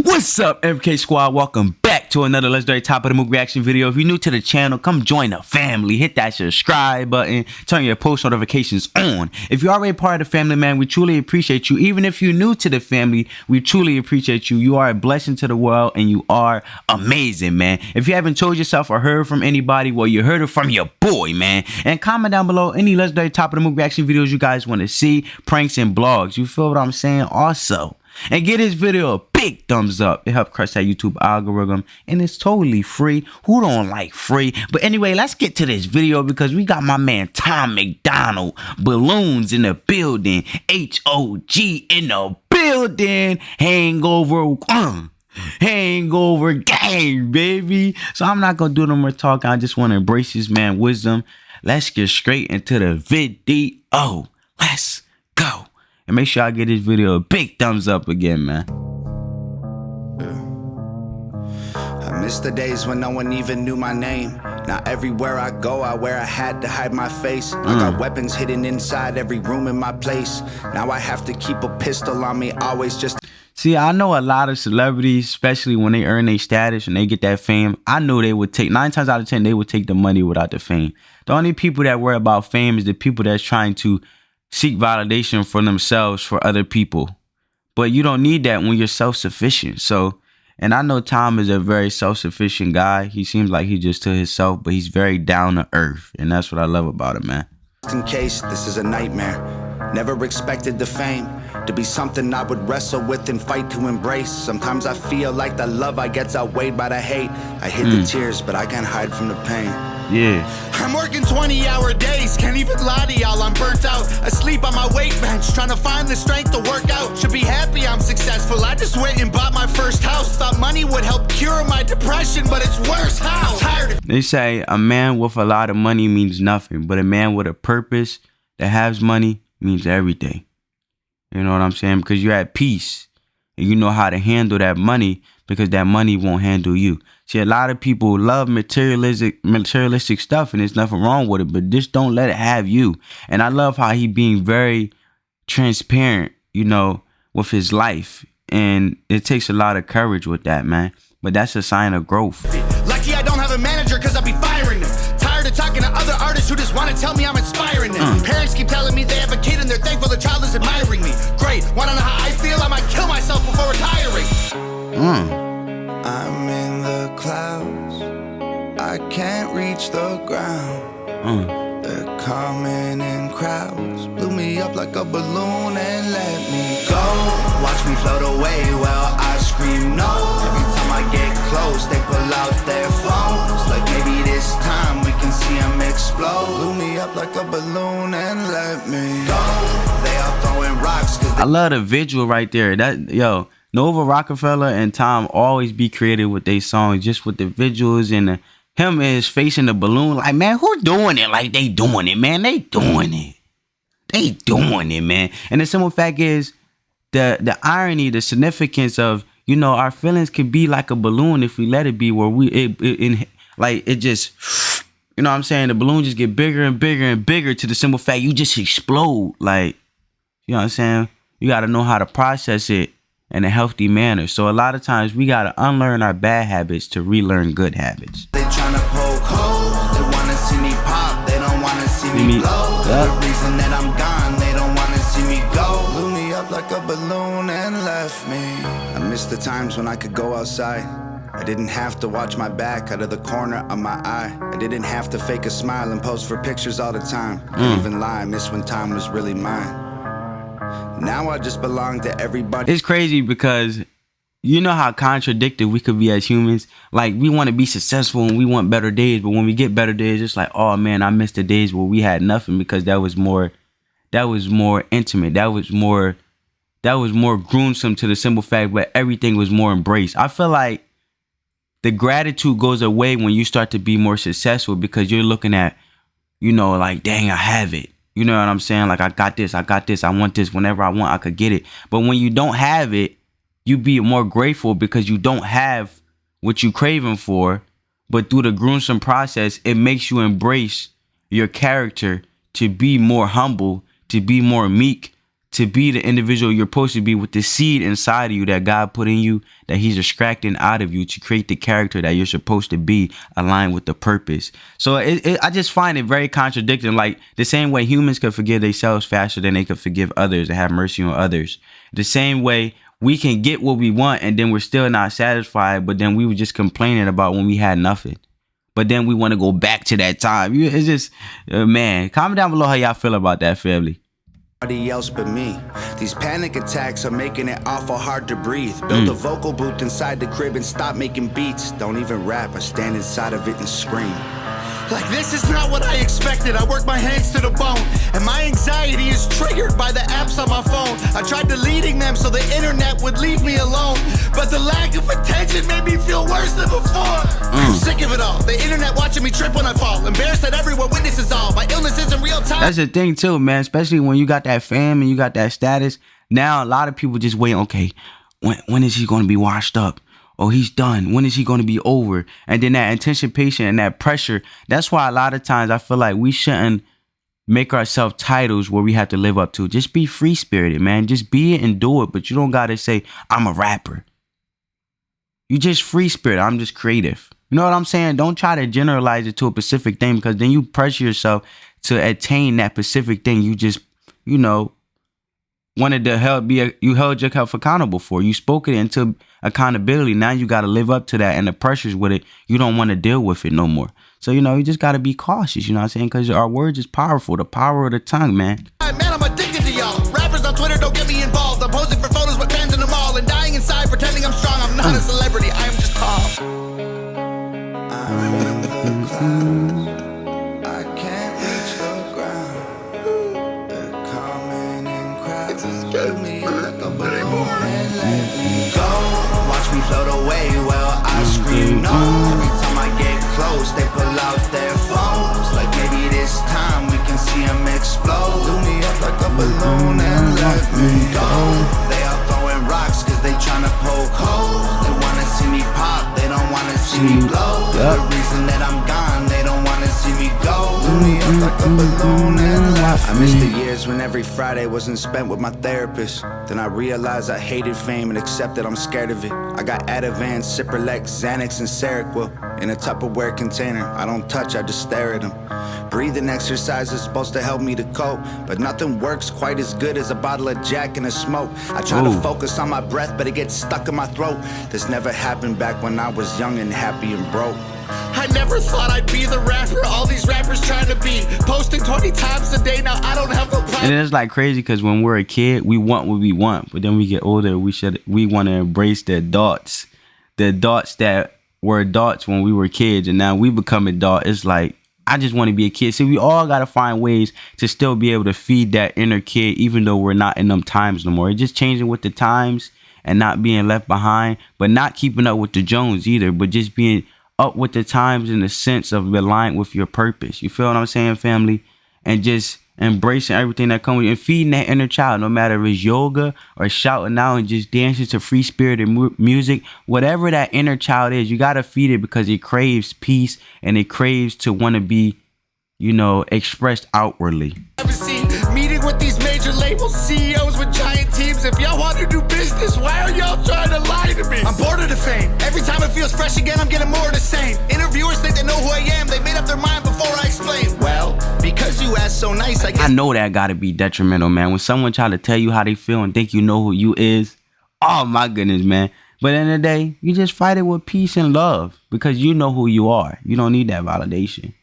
What's up, MK Squad? Welcome back to another legendary top of the movie reaction video. If you're new to the channel, come join the family. Hit that subscribe button. Turn your post notifications on. If you're already part of the family, man, we truly appreciate you. Even if you're new to the family, we truly appreciate you. You are a blessing to the world, and you are amazing, man. If you haven't told yourself or heard from anybody, well, you heard it from your boy, man. And comment down below any legendary top of the movie reaction videos you guys want to see, pranks and blogs. You feel what I'm saying? Also, and give this video a big thumbs up. It helps crush that YouTube algorithm, and it's totally free. Who don't like free? But anyway, let's get to this video because we got my man Tom Macdonald, balloons in the building, HOG in the building, hangover gang, baby. So I'm not gonna do no more talking. I just want to embrace this man wisdom. Let's get straight into the video. Let's go. And make sure I give this video a big thumbs up again, man. I miss the days when no one even knew my name. Now everywhere I go, I wear a hat to hide my face. I got weapons hidden inside every room in my place. Now I have to keep a pistol on me, always just... See, I know a lot of celebrities, especially when they earn their status and they get that fame, I know they would take, 9 times out of 10, they would take the money without the fame. The only people that worry about fame is the people that's trying to seek validation for themselves for other people. But you don't need that when you're self-sufficient. So, and I know Tom is a very self-sufficient guy. He seems like he just to himself, but he's very down to earth. And that's what I love about him, man. Just in case this is a nightmare. Never expected the fame to be something I would wrestle with and fight to embrace. Sometimes I feel like the love I get's outweighed by the hate. I hid the tears, but I can't hide from the pain. Yeah. I'm working 20-hour days, can't even lie to y'all, I'm burnt out. Asleep on my weight bench, trying to find the strength to work out. Should be happy I'm successful, I just went and bought my first house. Thought money would help cure my depression, but it's worse. How? Tired of... They say a man with a lot of money means nothing, but a man with a purpose that has money means everything. You know what I'm saying? Because you're at peace and you know how to handle that money because that money won't handle you. See, a lot of people love materialistic stuff, and there's nothing wrong with it, but just don't let it have you. And I love how he being very transparent, you know, with his life. And it takes a lot of courage with that, man. But that's a sign of growth. Lucky I don't have a manager because I'll be firing them. Tired of talking to other artists who just want to tell me I'm inspiring them. Parents keep telling me they have a kid and they're thankful the child is admiring me. Great, want to know how I feel? I might kill myself before retiring. I'm in the clouds, I can't reach the ground. They're coming in crowds, blew me up like a balloon and let me go. Watch me float away while I scream no. Every time I get close, they pull out their phones. Like maybe this time we can see them explode. Blew me up like a balloon and let me go. They all throwing rocks cause I love the visual right there. That, yo, Nova Rockefeller and Tom always be creative with their songs, just with the visuals and him and his face in the balloon. Like, man, who's doing it like they doing it, man? They doing it. They doing it, man. And the simple fact is, the irony, the significance of, you know, our feelings could be like a balloon if we let it be, where it just, you know what I'm saying? The balloon just get bigger and bigger and bigger to the simple fact you just explode. Like, you know what I'm saying? You got to know how to process it in a healthy manner. So a lot of times we got to unlearn our bad habits to relearn good habits. They tryna poke holes, they wanna see me pop, they don't wanna see me blow. The reason that I'm gone, they don't wanna see me go. Blew me up like a balloon and left me. I miss the times when I could go outside. I didn't have to watch my back out of the corner of my eye. I didn't have to fake a smile and pose for pictures all the time. Can't even lie, I miss when time was really mine. Now I just belong to everybody. It's crazy because you know how contradictory we could be as humans. Like, we want to be successful and we want better days, but when we get better days, it's like, oh man, I miss the days where we had nothing, because that was more intimate. That was more gruesome to the simple fact, but everything was more embraced. I feel like the gratitude goes away when you start to be more successful, because you're looking at, you know, like, dang, I have it. You know what I'm saying? Like, I got this, I want this. Whenever I want, I could get it. But when you don't have it, you be more grateful because you don't have what you craving for. But through the gruesome process, it makes you embrace your character to be more humble, to be more meek, to be the individual you're supposed to be with the seed inside of you that God put in you, that he's extracting out of you to create the character that you're supposed to be, aligned with the purpose. So I just find it very contradicting. Like the same way humans could forgive themselves faster than they could forgive others and have mercy on others. The same way we can get what we want and then we're still not satisfied, but then we were just complaining about when we had nothing. But then we want to go back to that time. It's just, man, comment down below how y'all feel about that, family. Nobody else but me. These panic attacks are making it awful hard to breathe. Build a vocal booth inside the crib and stop making beats. Don't even rap, I stand inside of it and scream. Like this is not what I expected. I work my hands to the bone, and my anxiety is triggered by the apps on my phone. I tried deleting them so the internet would leave me alone, but the lack of attention made me feel worse than before. I'm sick of it all. The internet watching me trip when I fall, embarrassed that everyone witnesses all my illness isn't real time. That's the thing too, man, especially when you got that fame and you got that status. Now a lot of people just wait, okay, when is he going to be washed up? Oh, he's done. When is he going to be over? And then that anticipation and that pressure. That's why a lot of times I feel like we shouldn't make ourselves titles where we have to live up to. Just be free spirited, man. Just be it and do it. But you don't got to say, I'm a rapper. You just free spirit. I'm just creative. You know what I'm saying? Don't try to generalize it to a specific thing, because then you pressure yourself to attain that specific thing. You just, you know, wanted to you held yourself accountable for. You spoke it into accountability. Now you got to live up to that, and the pressures with it, you don't want to deal with it no more. So, you know, you just got to be cautious, you know what I'm saying? Because our words is powerful. The power of the tongue, man. Man, I'm addicted to y'all. Rappers on Twitter don't get me involved. I'm posing for photos with fans in the mall and dying inside pretending I'm strong. I'm not a celebrity. I am just calm. I'm in the clouds. I can't reach the ground. They're coming in crowds. Fill me like a balloon and let me go. Watch me float away while I scream no. Every time I get close, they pull out their phones. Like maybe this time we can see them explode. Fill me up like a balloon and let me go. They are throwing rocks cause they tryna poke holes. They wanna see me pop, they don't wanna see me blow. The reason that I'm gone, they don't wanna see me go. Fill me up like a balloon and let me. I miss the years when every Friday wasn't spent with my therapist. Then I realized I hated fame and accepted I'm scared of it. I got Ativan, Cipralex, Xanax, and Seroquel in a Tupperware container. I don't touch, I just stare at them. Breathing exercise is supposed to help me to cope, but nothing works quite as good as a bottle of Jack and a smoke. I try to focus on my breath, but it gets stuck in my throat. This never happened back when I was young and happy and broke. I never thought I'd be the rapper all these rappers trying to be. Posting 20 times a day, now I don't have no plan. And it's like crazy because when we're a kid, we want what we want. But then we get older, we want to embrace the adults. The adults that were adults when we were kids, and now we become adult. It's like, I just want to be a kid. See, we all got to find ways to still be able to feed that inner kid, even though we're not in them times no more. It's just changing with the times and not being left behind, but not keeping up with the Jones either, but just being up with the times in the sense of aligned with your purpose. You feel what I'm saying, family? And just embracing everything that comes with you and feeding that inner child, no matter if it's yoga or shouting out and just dancing to free spirited music, whatever that inner child is, you got to feed it because it craves peace and it craves to want to be, you know, expressed outwardly. Meeting with these major labels, CEOs with giant teams. If y'all want to do business, why are y'all trying to lie to me? I'm bored of the fame. Every time it feels fresh again, I'm getting more of the same. Interviewers think they know who I am. They made up their mind before I explain. Well, because you asked so nice, I guess. I know that gotta be detrimental, man. When someone try to tell you how they feel and think you know who you is, oh my goodness, man. But at the end of the day, you just fight it with peace and love because you know who you are. You don't need that validation.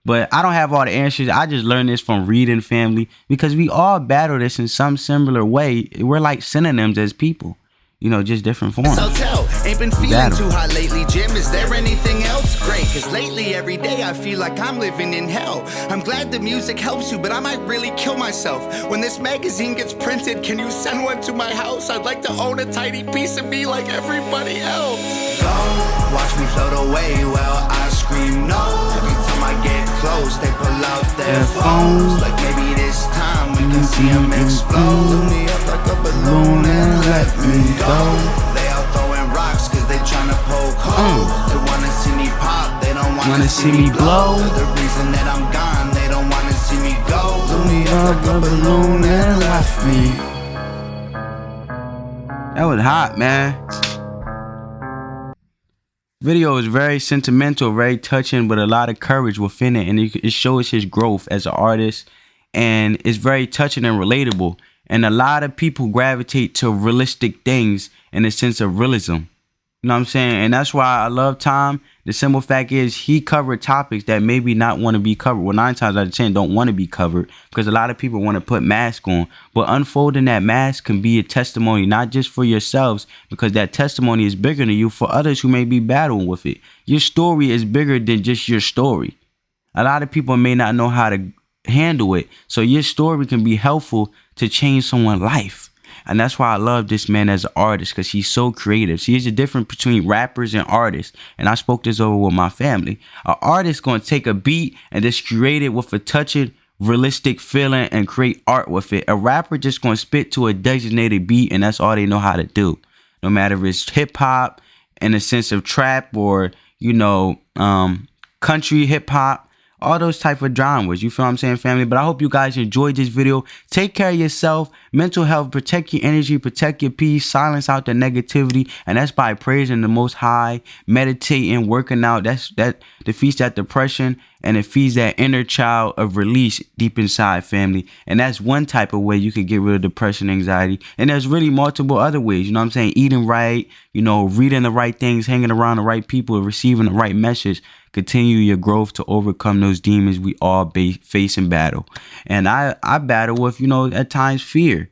But I don't have all the answers. I just learned this from reading, family, because we all battle this in some similar way. We're like synonyms as people, you know, just different forms. So tell, ain't been feeling too hot lately, Jim. Is there anything else? Great, cause lately every day I feel like I'm living in hell. I'm glad the music helps you, but I might really kill myself. When this magazine gets printed, can you send one to my house? I'd like to own a tiny piece of me like everybody else. Go, watch me float away while I scream no. Every time I get close, they pull out their phones. Like maybe this time we can see them explode. Fill me up like a balloon and let me go. They all throwing rocks cause they tryna poke holes. They wanna see me pop, they don't wanna see me blow. The reason that I'm gone, they don't wanna see me go. Fill me up like a balloon and let me That was hot, man. Video is very sentimental, very touching, with a lot of courage within it, and it shows his growth as an artist, and it's very touching and relatable. And a lot of people gravitate to realistic things in a sense of realism. You know what I'm saying? And that's why I love Tom. The simple fact is he covered topics that maybe not want to be covered. Well, 9 times out of 10 don't want to be covered because a lot of people want to put masks on. But unfolding that mask can be a testimony, not just for yourselves, because that testimony is bigger than you, for others who may be battling with it. Your story is bigger than just your story. A lot of people may not know how to handle it. So your story can be helpful to change someone's life. And that's why I love this man as an artist, because he's so creative. See, there's a difference between rappers and artists. And I spoke this over with my family. An artist going to take a beat and just create it with a touching, realistic feeling and create art with it. A rapper just going to spit to a designated beat, and that's all they know how to do. No matter if it's hip hop in a sense of trap or, country hip hop. All those type of genres, you feel what I'm saying, family? But I hope you guys enjoyed this video. Take care of yourself, mental health, protect your energy, protect your peace, silence out the negativity, and that's by praising the Most High, meditating, working out. That defeats that depression, and it feeds that inner child of release deep inside, family. And that's one type of way you can get rid of depression, anxiety. And there's really multiple other ways, you know what I'm saying? Eating right, reading the right things, hanging around the right people, receiving the right message. Continue your growth to overcome those demons we all face in battle. And I battle with, at times fear.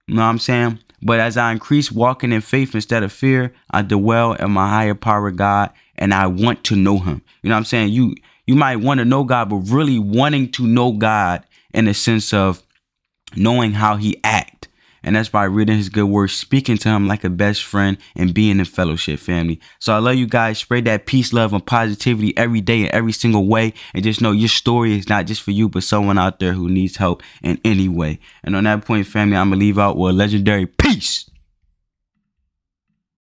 You know what I'm saying? But as I increase walking in faith instead of fear, I dwell in my higher power God, and I want to know him. You know what I'm saying? You might want to know God, but really wanting to know God in the sense of knowing how he acts. And that's by reading his good word, speaking to him like a best friend, and being in fellowship, family. So I love you guys. Spread that peace, love, and positivity every day in every single way. And just know your story is not just for you, but someone out there who needs help in any way. And on that point, family, I'm going to leave out with a legendary peace.